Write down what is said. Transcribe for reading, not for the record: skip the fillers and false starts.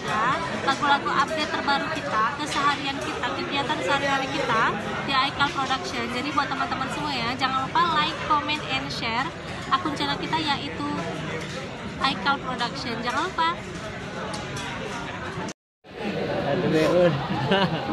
ada lagu-lagu update terbaru kita, keseharian kita, kegiatan sehari-hari kita di iCal Production. Jadi buat teman-teman semua ya, jangan lupa like, comment, and share akun channel kita yaitu iCal Production. Jangan lupa. Aduh,